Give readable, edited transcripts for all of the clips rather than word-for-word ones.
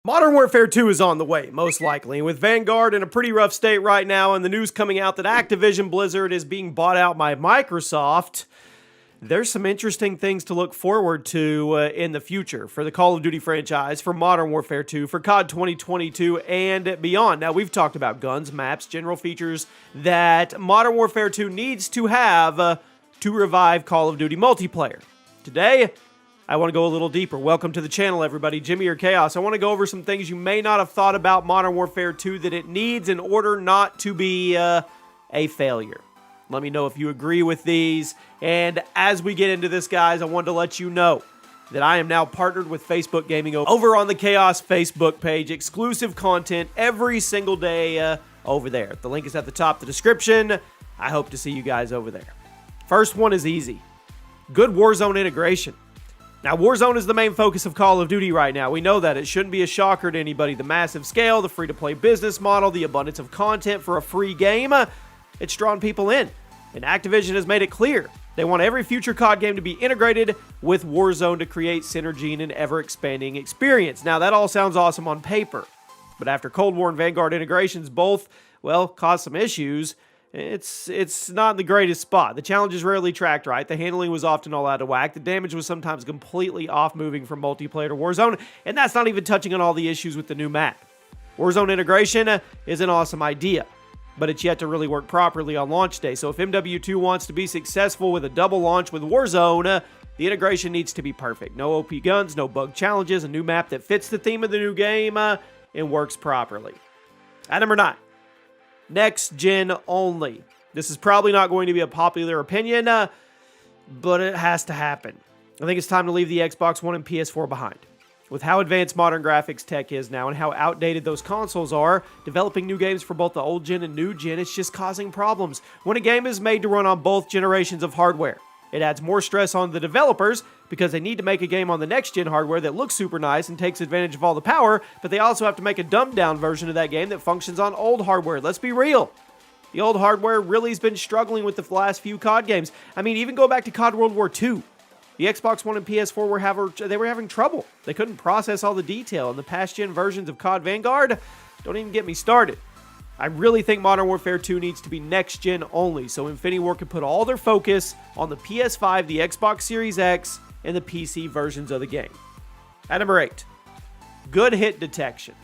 Modern Warfare 2 is on the way, most likely, with Vanguard in a pretty rough state right now, and the news coming out that Activision Blizzard is being bought out by Microsoft. There's some interesting things to look forward to in the future for the Call of Duty franchise, for Modern Warfare 2, for COD 2022, and beyond. Now, we've talked about guns, maps, general features that Modern Warfare 2 needs to have to revive Call of Duty multiplayer. Today, I want to go a little deeper. Welcome to the channel, everybody. Jimmy or Chaos. I want to go over some things you may not have thought about Modern Warfare 2 that it needs in order not to be a failure. Let me know if you agree with these. And as we get into this, guys, I wanted to let you know that I am now partnered with Facebook Gaming over on the Chaos Facebook page. Exclusive content every single day over there. The link is at the top of the description. I hope to see you guys over there. First one is easy. Good Warzone integration. Now, Warzone is the main focus of Call of Duty right now. We know that. It shouldn't be a shocker to anybody. The massive scale, the free-to-play business model, the abundance of content for a free game, it's drawn people in. And Activision has made it clear. They want every future COD game to be integrated with Warzone to create synergy and an ever-expanding experience. Now, that all sounds awesome on paper. But after Cold War and Vanguard integrations both, well, caused some issues, it's not in the greatest spot. The challenge is rarely tracked right. The handling was often all out of whack. The damage was sometimes completely off moving from multiplayer to Warzone, and that's not even touching on all the issues with the new map. Warzone integration is an awesome idea, but it's yet to really work properly on launch day. So if MW2 wants to be successful with a double launch with Warzone, the integration needs to be perfect. No OP guns, no bug challenges, a new map that fits the theme of the new game, and works properly. At number 9. Next gen only. This is probably not going to be a popular opinion, but it has to happen. I think it's time to leave the Xbox One and PS4 behind. With how advanced modern graphics tech is now and how outdated those consoles are, developing new games for both the old gen and new gen is just causing problems. When a game is made to run on both generations of hardware, it adds more stress on the developers because they need to make a game on the next-gen hardware that looks super nice and takes advantage of all the power, but they also have to make a dumbed-down version of that game that functions on old hardware. Let's be real. The old hardware really has been struggling with the last few COD games. I mean, even go back to COD World War II. The Xbox One and PS4 were having trouble. They couldn't process all the detail, and the past-gen versions of COD Vanguard, don't even get me started. I really think Modern Warfare 2 needs to be next-gen only, so Infinity Ward can put all their focus on the PS5, the Xbox Series X, and the PC versions of the game. At number 8, good hit detection.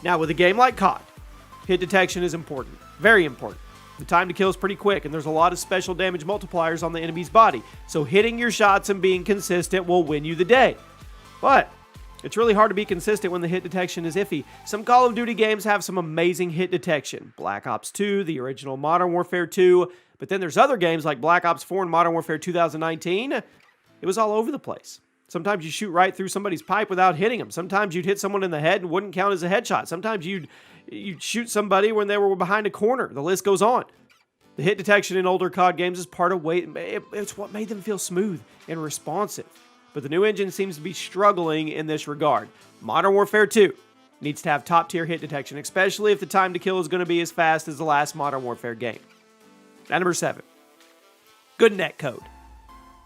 Now, with a game like COD, hit detection is important, very important. The time to kill is pretty quick, and there's a lot of special damage multipliers on the enemy's body, so hitting your shots and being consistent will win you the day. But it's really hard to be consistent when the hit detection is iffy. Some Call of Duty games have some amazing hit detection. Black Ops 2, the original Modern Warfare 2, but then there's other games like Black Ops 4 and Modern Warfare 2019. It was all over the place. Sometimes you shoot right through somebody's pipe without hitting them. Sometimes you'd hit someone in the head and wouldn't count as a headshot. Sometimes you'd shoot somebody when they were behind a corner. The list goes on. The hit detection in older COD games is part of it's what made them feel smooth and responsive. But the new engine seems to be struggling in this regard. Modern Warfare 2 needs to have top-tier hit detection, especially if the time to kill is going to be as fast as the last Modern Warfare game. At number 7, good netcode.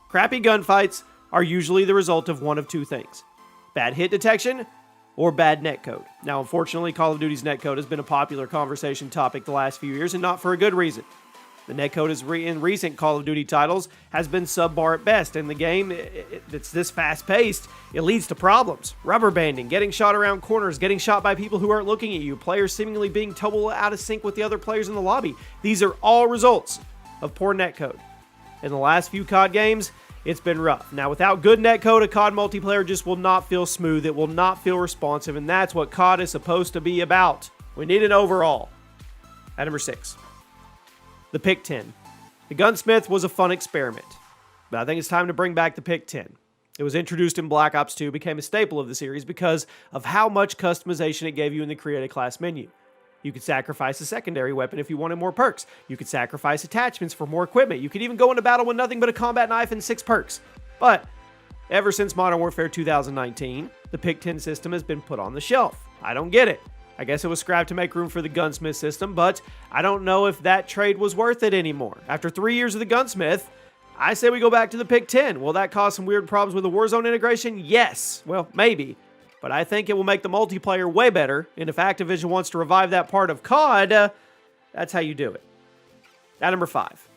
Crappy gunfights are usually the result of one of two things: bad hit detection or bad netcode. Now, unfortunately, Call of Duty's netcode has been a popular conversation topic the last few years, and not for a good reason. The netcode in recent Call of Duty titles has been subpar at best, and the game that's this fast-paced, it leads to problems. Rubber banding, getting shot around corners, getting shot by people who aren't looking at you, players seemingly being totally out of sync with the other players in the lobby. These are all results of poor netcode. In the last few COD games, it's been rough. Now, without good netcode, a COD multiplayer just will not feel smooth. It will not feel responsive, and that's what COD is supposed to be about. We need an overall. At number 6. The Pick 10. The Gunsmith was a fun experiment, but I think it's time to bring back the Pick 10. It was introduced in Black Ops 2, became a staple of the series because of how much customization it gave you in the Create a Class menu. You could sacrifice a secondary weapon if you wanted more perks. You could sacrifice attachments for more equipment. You could even go into battle with nothing but a combat knife and 6 perks. But ever since Modern Warfare 2019, the Pick 10 system has been put on the shelf. I don't get it. I guess it was scrapped to make room for the Gunsmith system, but I don't know if that trade was worth it anymore. After 3 years of the Gunsmith, I say we go back to the Pick 10. Will that cause some weird problems with the Warzone integration? Yes. Well, maybe. but I think it will make the multiplayer way better, and if Activision wants to revive that part of COD, that's how you do it. At number 5,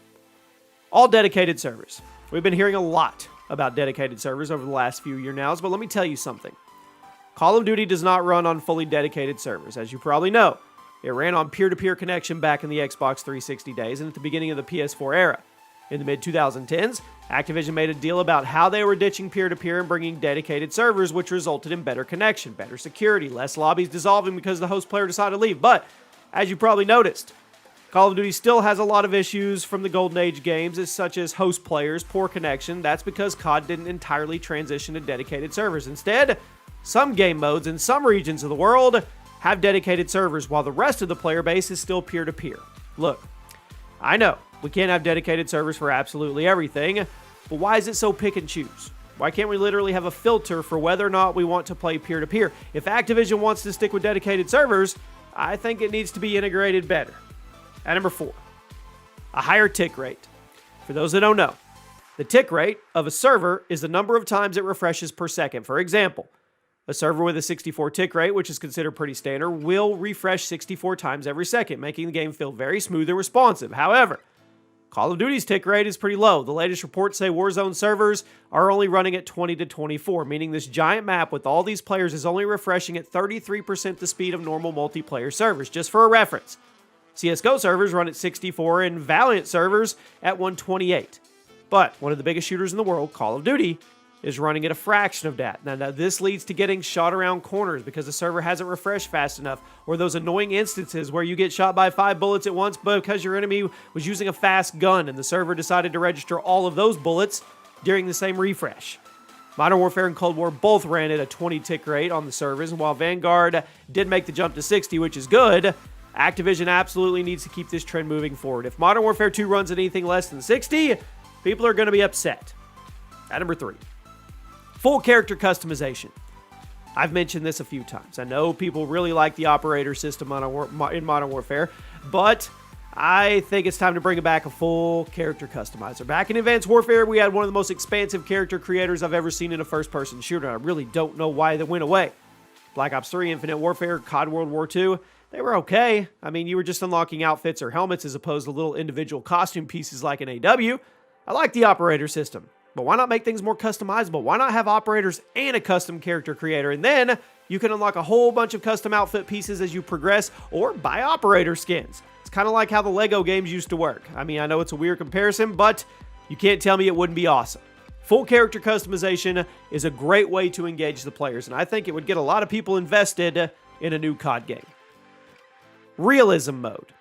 all dedicated servers. We've been hearing a lot about dedicated servers over the last few years now, but let me tell you something. Call of Duty does not run on fully dedicated servers, as you probably know. It ran on peer-to-peer connection back in the Xbox 360 days and at the beginning of the PS4 era. In the mid-2010s, Activision made a deal about how they were ditching peer-to-peer and bringing dedicated servers, which resulted in better connection, better security, less lobbies dissolving because the host player decided to leave. But, as you probably noticed, Call of Duty still has a lot of issues from the Golden Age games, such as host players, poor connection. That's because COD didn't entirely transition to dedicated servers. Instead, some game modes in some regions of the world have dedicated servers, while the rest of the player base is still peer-to-peer. Look, I know we can't have dedicated servers for absolutely everything, but why is it so pick and choose? Why can't we literally have a filter for whether or not we want to play peer-to-peer? If Activision wants to stick with dedicated servers, I think it needs to be integrated better. At number 4, a higher tick rate. For those that don't know, the tick rate of a server is the number of times it refreshes per second. For example, a server with a 64 tick rate, which is considered pretty standard, will refresh 64 times every second, making the game feel very smooth and responsive. However, Call of Duty's tick rate is pretty low. The latest reports say Warzone servers are only running at 20 to 24, meaning this giant map with all these players is only refreshing at 33% the speed of normal multiplayer servers. Just for a reference, CSGO servers run at 64 and Valiant servers at 128. But one of the biggest shooters in the world, Call of Duty, is running at a fraction of that. Now, this leads to getting shot around corners because the server hasn't refreshed fast enough, or those annoying instances where you get shot by 5 bullets at once because your enemy was using a fast gun and the server decided to register all of those bullets during the same refresh. Modern Warfare and Cold War both ran at a 20 tick rate on the servers, and while Vanguard did make the jump to 60, which is good, Activision absolutely needs to keep this trend moving forward. If Modern Warfare 2 runs at anything less than 60, people are going to be upset. At number 3, full character customization. I've mentioned this a few times. I know people really like the operator system in Modern Warfare, but I think it's time to bring back a full character customizer. Back in Advanced Warfare, we had one of the most expansive character creators I've ever seen in a first-person shooter. I really don't know why they went away. Black Ops 3, Infinite Warfare, COD World War II, they were okay. I mean, you were just unlocking outfits or helmets as opposed to little individual costume pieces like an AW. I like the operator system. But why not make things more customizable? Why not have operators and a custom character creator? And then you can unlock a whole bunch of custom outfit pieces as you progress, or buy operator skins. It's kind of like how the Lego games used to work. I mean, I know it's a weird comparison, but you can't tell me it wouldn't be awesome. Full character customization is a great way to engage the players, and I think it would get a lot of people invested in a new COD game. Realism mode.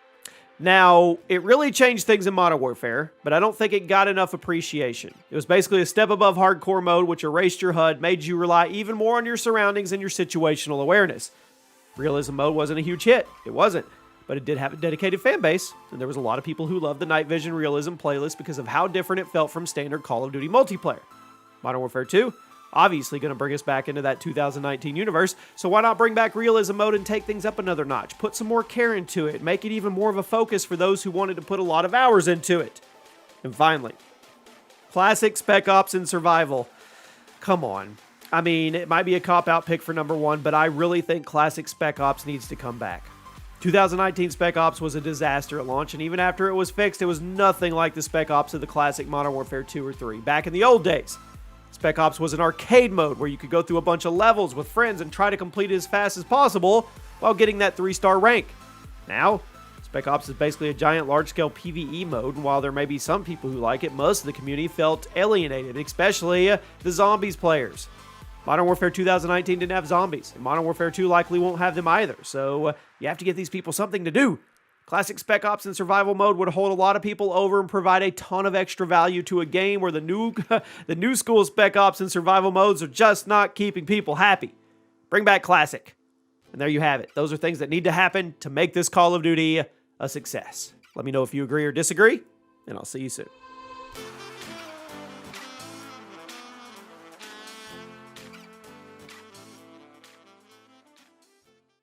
Now, it really changed things in Modern Warfare, but I don't think it got enough appreciation. It was basically a step above hardcore mode, which erased your HUD, made you rely even more on your surroundings and your situational awareness. Realism mode wasn't a huge hit. It wasn't. But it did have a dedicated fan base, and there was a lot of people who loved the Night Vision Realism playlist because of how different it felt from standard Call of Duty multiplayer. Modern Warfare 2, obviously going to bring us back into that 2019 universe, so why not bring back realism mode and take things up another notch? Put some more care into it, make it even more of a focus for those who wanted to put a lot of hours into it. And finally, classic Spec Ops and survival. Come on. I mean, it might be a cop-out pick for number 1, but I really think classic Spec Ops needs to come back. 2019 Spec Ops was a disaster at launch, and even after it was fixed, it was nothing like the Spec Ops of the classic Modern Warfare 2 or 3. Back in the old days, Spec Ops was an arcade mode where you could go through a bunch of levels with friends and try to complete it as fast as possible while getting that 3-star rank. Now, Spec Ops is basically a giant large-scale PvE mode, and while there may be some people who like it, most of the community felt alienated, especially the zombies players. Modern Warfare 2019 didn't have zombies, and Modern Warfare 2 likely won't have them either, so you have to give these people something to do. Classic Spec Ops and survival mode would hold a lot of people over and provide a ton of extra value to a game where the new school Spec Ops and survival modes are just not keeping people happy. Bring back Classic. And there you have it. Those are things that need to happen to make this Call of Duty a success. Let me know if you agree or disagree, and I'll see you soon.